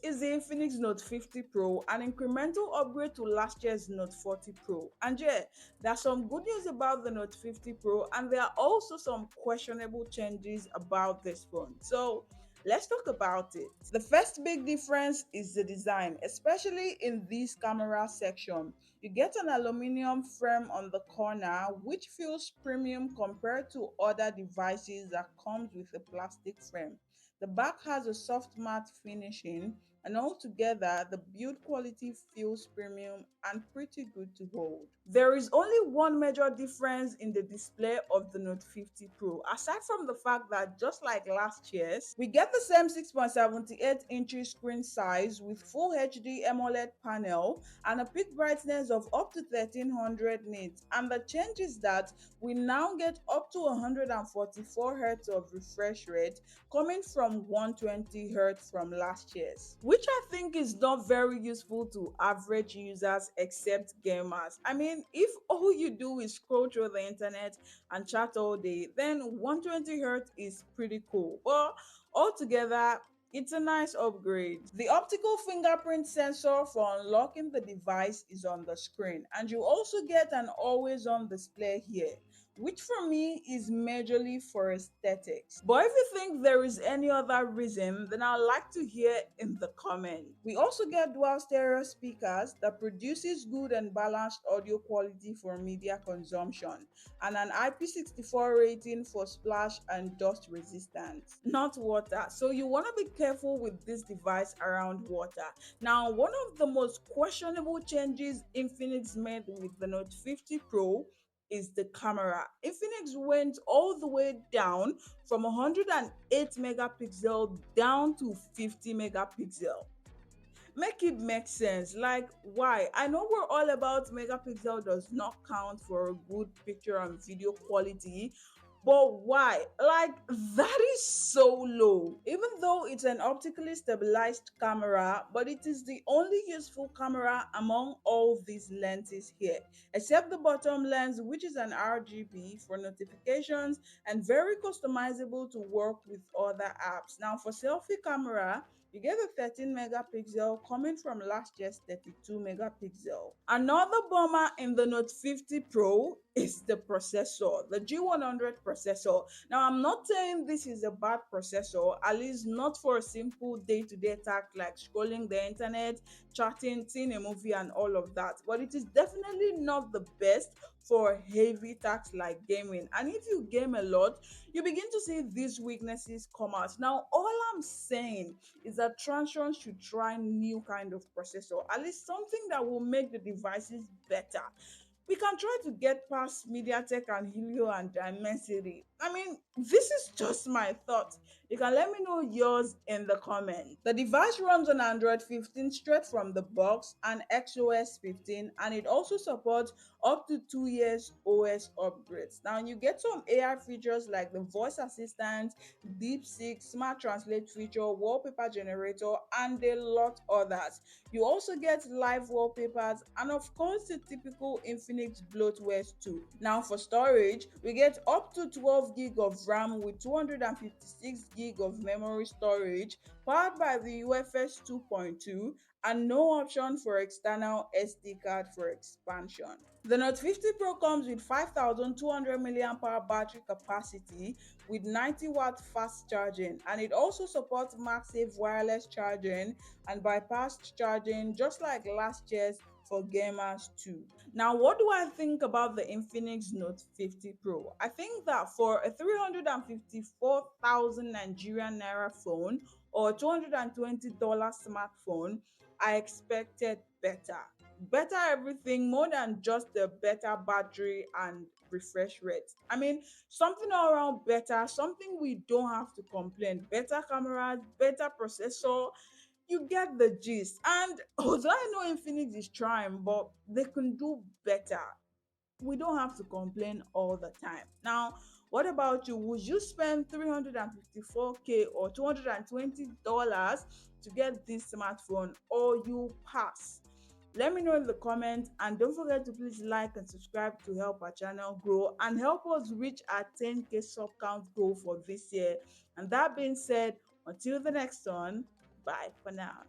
is the Infinix Note 50 Pro, an incremental upgrade to last year's Note 40 Pro. And yeah, there's some good news about the Note 50 Pro, and there are also some questionable changes about this phone. So let's talk about it. The first big difference is the design, especially in this camera section. You get an aluminum frame on the corner, which feels premium compared to other devices that comes with a plastic frame. The back has a soft matte finishing, and altogether the build quality feels premium and pretty good to hold. There is only one major difference in the display of the Note 50 Pro, aside from the fact that just like last year's, we get the same 6.78 inches screen size with full HD AMOLED panel and a peak brightness of up to 1300 nits. And the change is that we now get up to 144 Hz of refresh rate coming from 120 Hz from last year's, which I think is not very useful to average users except gamers. I mean, if all you do is scroll through the internet and chat all day, then 120 Hz is pretty cool. But altogether, it's a nice upgrade. The optical fingerprint sensor for unlocking the device is on the screen, and you also get an always on display here, which for me is majorly for aesthetics. But if you think there is any other reason, then I'd like to hear in the comment. We also get dual stereo speakers that produces good and balanced audio quality for media consumption, and an IP64 rating for splash and dust resistance, not water. So you want to be careful with this device around water. Now, one of the most questionable changes Infinix made with the Note 50 Pro is the camera. Infinix went all the way down from 108 megapixel down to 50 megapixel. Make it make sense. Like, why? I know we're all about megapixel does not count for a good picture and video quality, but why? Like, that is so low. Even though it's an optically stabilized camera, but it is the only useful camera among all these lenses here, except the bottom lens, which is an RGB for notifications and very customizable to work with other apps. Now, for selfie camera, you get a 13 megapixel coming from last year's 32 megapixel. Another bummer in the Note 50 Pro is the processor, the G100 processor. Now, I'm not saying this is a bad processor, at least not for a simple day-to-day task like scrolling the internet, chatting, seeing a movie, and all of that. But it is definitely not the best for heavy tasks like gaming. And if you game a lot, you begin to see these weaknesses come out. Now, all I'm saying is that Transsion should try new kind of processor, at least something that will make the devices better. We can try to get past MediaTek and Helio and Dimensity. I mean, this is just my thought. You can let me know yours in the comments. The device runs on Android 15 straight from the box and XOS 15, and it also supports up to 2 years OS upgrades. Now, you get some AI features like the voice assistant, DeepSeek, smart translate feature, wallpaper generator, and a lot others. You also get live wallpapers and of course the typical Infinix bloatware too. Now for storage, we get up to 12 gig of RAM with 256 gig of memory storage powered by the UFS 2.2 and no option for external SD card for expansion. The Note 50 Pro comes with 5200 mAh battery capacity with 90-watt fast charging, and it also supports MagSafe wireless charging and bypassed charging just like last year's for gamers too. Now, what do I think about the Infinix Note 50 Pro? I think that for a 354,000 Nigerian naira phone or $220 smartphone, I expected better. Better everything, more than just a better battery and refresh rate. I mean, something all around better, something we don't have to complain. Better cameras, better processor, you get the gist. And although I know Infinix is trying, but they can do better. We don't have to complain all the time. Now, what about you? Would you spend 354K or $220 to get this smartphone, or you pass? Let me know in the comments, and don't forget to please like and subscribe to help our channel grow and help us reach our 10K sub count goal for this year. And that being said, until the next one, bye for now.